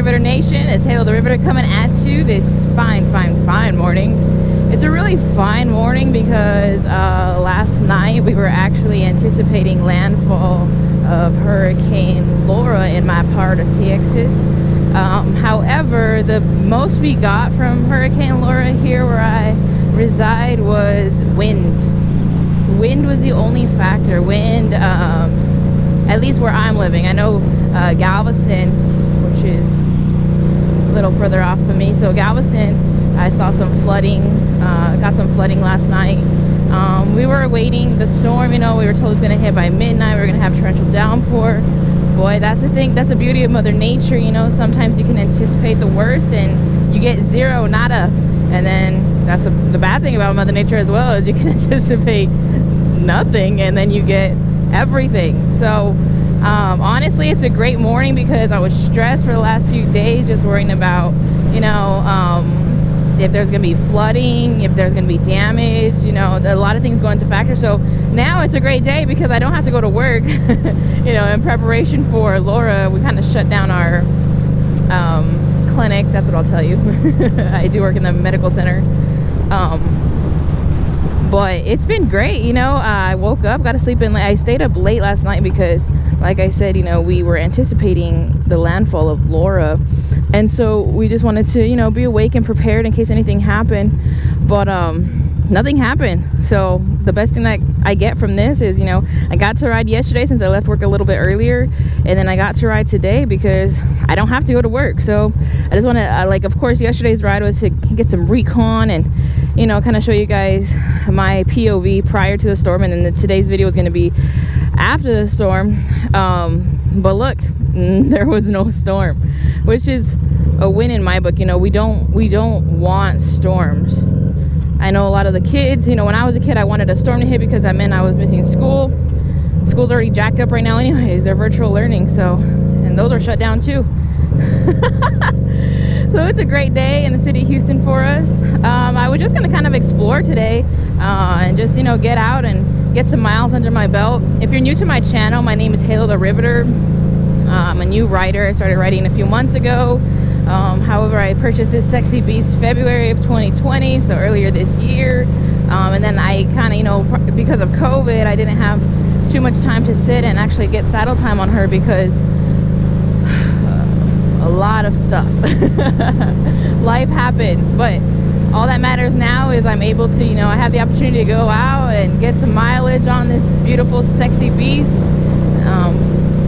Riveter Nation? It's Halo the Riveter coming at you this fine morning. It's a really fine morning because last night we were actually anticipating landfall of Hurricane Laura in my part of Texas. However, the most we got from Hurricane Laura here where I reside was wind. Wind was the only factor. Wind, at least where I'm living. I know Galveston, which is a little further off from me. So Galveston, I saw some flooding, got some flooding last night. We were awaiting the storm, we were told it was going to hit by midnight. We were going to have torrential downpour. Boy, that's the thing, that's the beauty of Mother Nature, sometimes you can anticipate the worst and you get zero, nada. And then that's the bad thing about Mother Nature as well, is you can anticipate nothing and then you get everything. So honestly, it's a great morning because I was stressed for the last few days, just worrying about if there's gonna be flooding, if there's gonna be damage, a lot of things go into factor. So now it's a great day because I don't have to go to work. In preparation for Laura, we kind of shut down our clinic. That's what I'll tell you. I do work in the medical center. But it's been great, I woke up, got to sleep in. I stayed up late last night because, like I said, we were anticipating the landfall of Laura. And so we just wanted to, be awake and prepared in case anything happened. But nothing happened. So the best thing that I get from this is, I got to ride yesterday since I left work a little bit earlier. And then I got to ride today because I don't have to go to work. So I just want to, of course, yesterday's ride was to get some recon and, kind of show you guys my POV prior to the storm. And then today's video is going to be after the storm. But look, there was no storm, which is a win in my book. We don't want storms. I know a lot of the kids, when I was a kid, I wanted a storm to hit because that meant I was missing school. School's already jacked up right now anyways. They're virtual learning, and those are shut down too. So it's a great day in the city of Houston for us. I was just going to kind of explore today and just, get out and get some miles under my belt. If you're new to my channel, my name is Halo the Riveter. I'm a new rider. I started riding a few months ago. However, I purchased this sexy beast February of 2020, so earlier this year. And then I kind of, because of COVID, I didn't have too much time to sit and actually get saddle time on her because a lot of stuff. Life happens, but all that matters now is I'm able to, I have the opportunity to go out and get some mileage on this beautiful, sexy beast.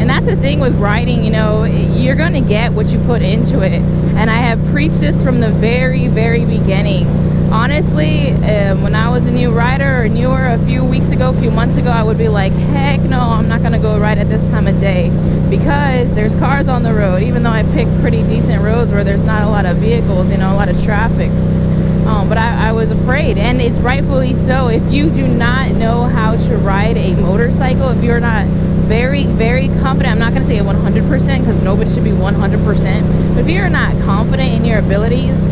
And that's the thing with riding, you're going to get what you put into it. And I have preached this from the very, very beginning. Honestly, when I was a new rider or newer a few months ago, I would be like, heck no, I'm not going to go ride at this time of day because there's cars on the road, even though I pick pretty decent roads where there's not a lot of vehicles, a lot of traffic. But I was afraid, and it's rightfully so. If you do not know how to ride a motorcycle, if you're not very, very confident, I'm not going to say 100% because nobody should be 100%, but if you're not confident in your abilities,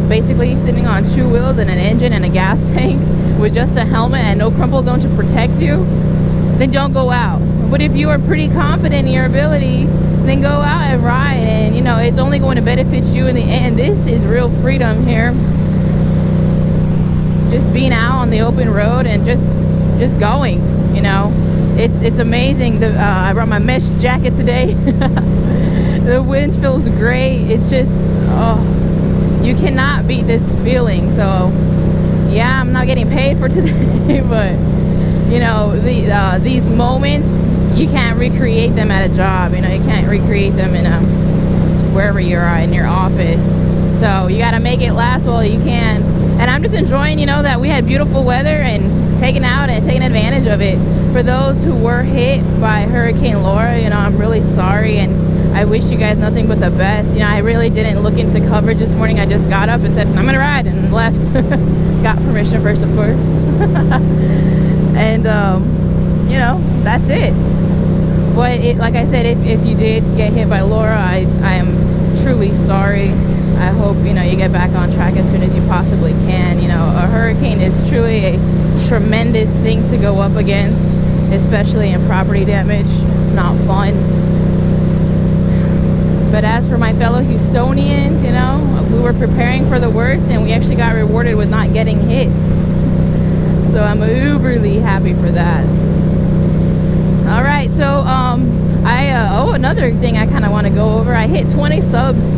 basically sitting on two wheels and an engine and a gas tank with just a helmet and no crumple zone to protect you, then don't go out. But if you are pretty confident in your ability, then go out and ride, and it's only going to benefit you in the end. This is real freedom here. Just being out on the open road and just going, it's amazing. I brought my mesh jacket today. The wind feels great. It's just, you cannot beat this feeling. So yeah, I'm not getting paid for today, but these moments, you can't recreate them at a job. You can't recreate them in wherever you are in your office. So you got to make it last while you can. And I'm just enjoying, that we had beautiful weather and taking advantage of it. For those who were hit by Hurricane Laura, I'm really sorry, and I wish you guys nothing but the best. I really didn't look into coverage this morning. I just got up and said, I'm gonna ride, and left. Got permission first, of course. And that's it. But like I said, if you did get hit by Laura, I am truly sorry. I hope you get back on track as soon as you possibly can. A hurricane is truly a tremendous thing to go up against, especially in property damage. It's not fun. But as for my fellow Houstonians, you know, we were preparing for the worst, and we actually got rewarded with not getting hit. So I'm uberly happy for that. All right, so another thing I kind of want to go over. I hit 20 subs.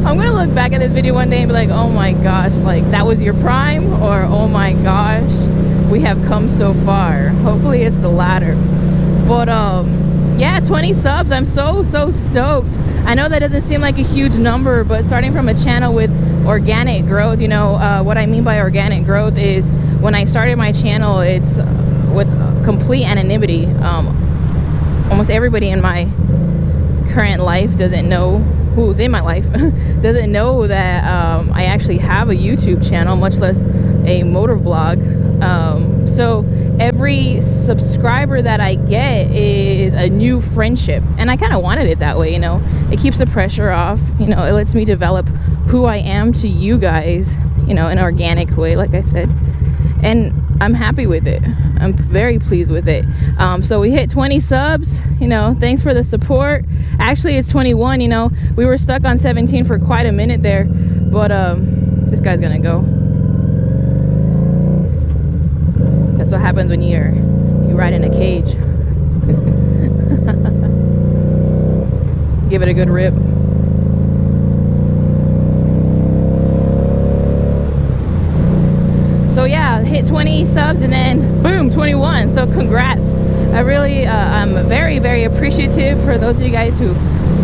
I'm gonna look back at this video one day and be like, oh my gosh, like that was your prime, or oh my gosh, we have come so far. Hopefully it's the latter. But yeah, 20 subs. I'm so stoked. I know that doesn't seem like a huge number, but starting from a channel with organic growth, you know, what I mean by organic growth is when I started my channel, it's with complete anonymity. Almost everybody in my current life doesn't know, who's in my life doesn't know that I actually have a YouTube channel, much less a motor vlog. So every subscriber that I get is a new friendship, and I kind of wanted it that way. You know, it keeps the pressure off. You know, it lets me develop who I am to you guys, you know, in an organic way, like I said, and I'm happy with it. I'm very pleased with it. So we hit 20 subs, you know, thanks for the support. Actually, it's 21. You know, we were stuck on 17 for quite a minute there, but this guy's gonna go. That's what happens when you ride in a cage. Give it a good rip. So yeah, hit 20 subs and then boom, 21. So congrats. I really, I'm very appreciative for those of you guys who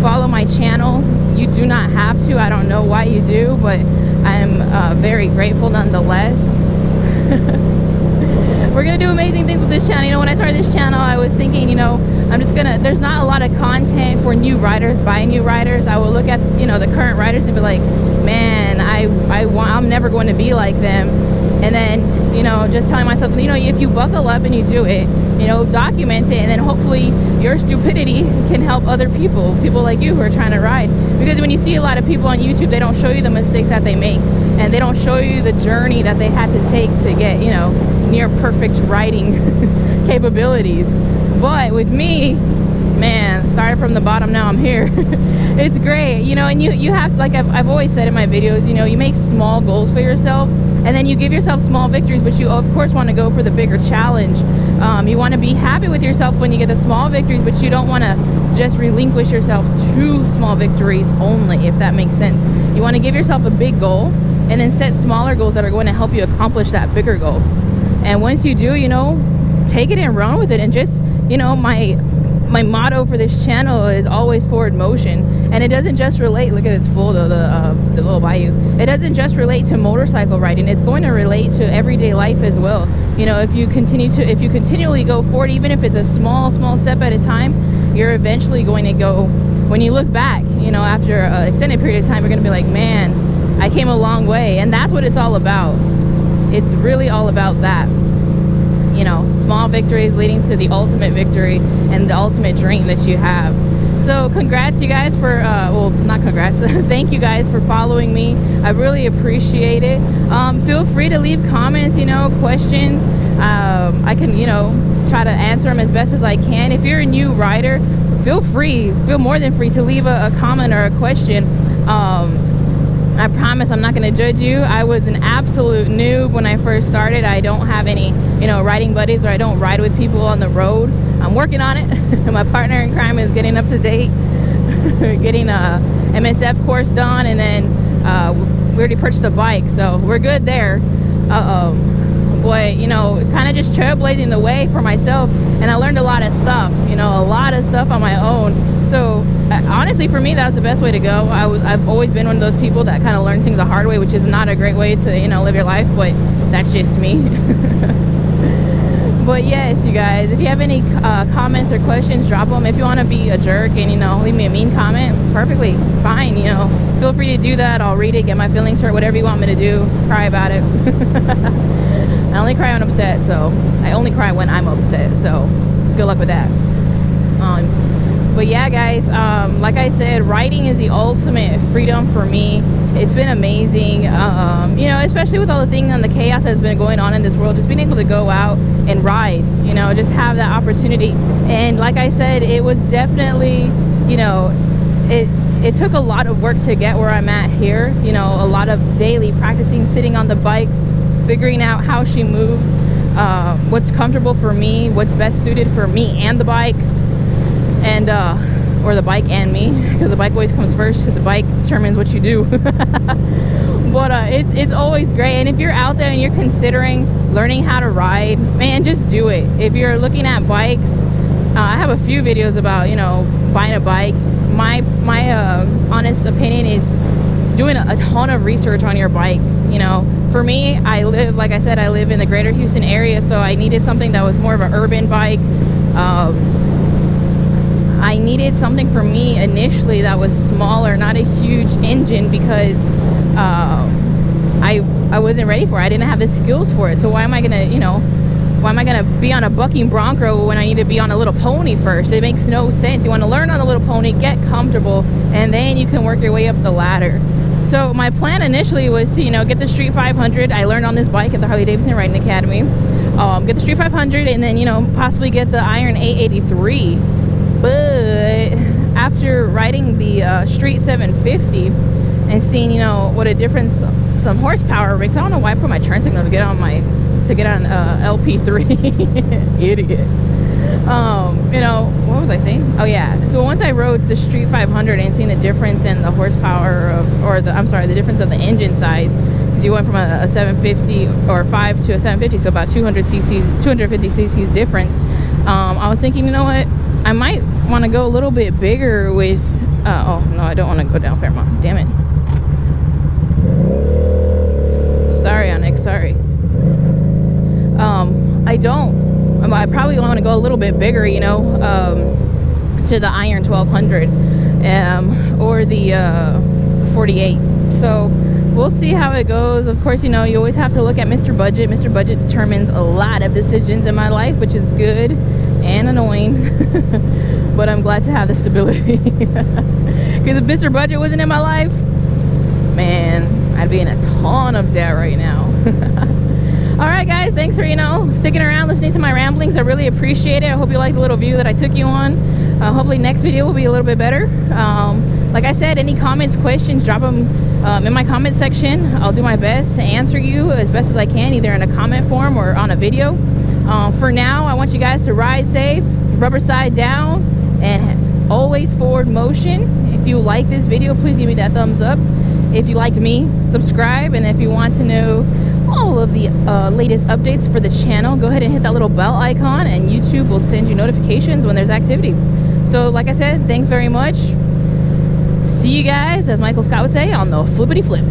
follow my channel. You do not have to. I don't know why you do, but I'm very grateful nonetheless. We're gonna do amazing things with this channel. You know, when I started this channel, I was thinking, you know, there's not a lot of content for new riders, by new riders. I will look at, you know, the current riders and be like, man, I'm never going to be like them. And then, you know, just telling myself, you know, if you buckle up and you do it, you know, document it, and then hopefully your stupidity can help other people like you who are trying to ride. Because when you see a lot of people on YouTube, they don't show you the mistakes that they make, and they don't show you the journey that they had to take to get, you know, near perfect riding capabilities. But with me, man, started from the bottom, now I'm here. It's great, you know. And you have, like I've always said in my videos, you know, you make small goals for yourself, and then you give yourself small victories, but you of course want to go for the bigger challenge. You want to be happy with yourself when you get the small victories, but you don't want to just relinquish yourself to small victories only, if that makes sense. You want to give yourself a big goal and then set smaller goals that are going to help you accomplish that bigger goal. And once you do, you know, take it and run with it. And just, you know, my motto for this channel is always forward motion. And it doesn't just relate, look at it's full though, the little bayou. It doesn't just relate to motorcycle riding. It's going to relate to everyday life as well. You know, if you continually go forward, even if it's a small step at a time, you're eventually going to go, when you look back, you know, after an extended period of time, you're going to be like, man, I came a long way. And that's what it's all about. It's really all about that. You know, small victories leading to the ultimate victory and the ultimate dream that you have. So congrats you guys for, well, not congrats, thank you guys for following me. I really appreciate it. Feel free to leave comments, you know, questions. I can, you know, try to answer them as best as I can. If you're a new rider, feel more than free to leave a comment or a question. I promise I'm not going to judge you. I was an absolute noob when I first started. I don't have any, you know, riding buddies, or I don't ride with people on the road. I'm working on it. My partner in crime is getting up to date, getting a MSF course done, and then we already purchased a bike, so we're good there. But, you know, kind of just trailblazing the way for myself, and I learned a lot of stuff, you know, a lot of stuff on my own. So honestly, for me, that was the best way to go. I've always been one of those people that kind of learn things the hard way, which is not a great way to, you know, live your life, but that's just me. But yes, you guys, if you have any comments or questions, drop them. If you want to be a jerk and, you know, leave me a mean comment, perfectly fine, you know, feel free to do that. I'll read it, get my feelings hurt, whatever you want me to do, cry about it. I only cry when I'm upset, so I only cry when I'm upset, so good luck with that. But yeah, guys, like I said, riding is the ultimate freedom for me. It's been amazing, you know, especially with all the things and the chaos that's been going on in this world. Just being able to go out and ride, you know, just have that opportunity. And like I said, it was definitely, you know, it took a lot of work to get where I'm at here. You know, a lot of daily practicing, sitting on the bike, figuring out how she moves, what's comfortable for me, what's best suited for me and the bike, and or the bike and me, because the bike always comes first, because the bike determines what you do. But it's always great. And if you're out there and you're considering learning how to ride, man, just do it. If you're looking at bikes, I have a few videos about, you know, buying a bike. My honest opinion is doing a ton of research on your bike. You know, for me, like I said, I live in the greater Houston area, so I needed something that was more of an urban bike. I needed something for me initially that was smaller, not a huge engine, because I wasn't ready for it. I didn't have the skills for it. So why am I gonna, you know, why am I gonna be on a bucking bronco when I need to be on a little pony first? It makes no sense. You want to learn on a little pony, get comfortable, and then you can work your way up the ladder. So my plan initially was to, you know, get the Street 500. I learned on this bike at the Harley Davidson Riding Academy. Get the Street 500, and then, you know, possibly get the Iron 883. But after riding the Street 750 and seeing, you know, what a difference some horsepower makes, I don't know why I put my turn signal to get on LP3. Idiot. You know, what was I saying? Oh yeah. So once I rode the Street 500 and seen the difference in the horsepower the difference of the engine size, because you went from a 750 or 5 to a 750, so about 250 cc's difference. I was thinking, you know what? I might want to go a little bit bigger with, oh no, I don't want to go down Fairmont. Damn it. Sorry, Onyx, sorry. I probably want to go a little bit bigger, you know, to the Iron 1200, or the 48. So we'll see how it goes. Of course, you know, you always have to look at Mr. Budget. Mr. Budget determines a lot of decisions in my life, which is good and annoying. But I'm glad to have the stability. Because if Mr. Budget wasn't in my life, man, I'd be in a ton of debt right now. All right, guys, thanks for, you know, sticking around, listening to my ramblings. I really appreciate it. I hope you liked the little view that I took you on. Hopefully next video will be a little bit better. Like I said, any comments, questions, drop them in my comment section. I'll do my best to answer you as best as I can, either in a comment form or on a video. For now, I want you guys to ride safe, rubber side down, and always forward motion. If you like this video, please give me that thumbs up. If you liked me, subscribe. And if you want to know all of the latest updates for the channel, go ahead and hit that little bell icon, and YouTube will send you notifications when there's activity. So like I said, thanks very much. See you guys, as Michael Scott would say, on the flippity flip.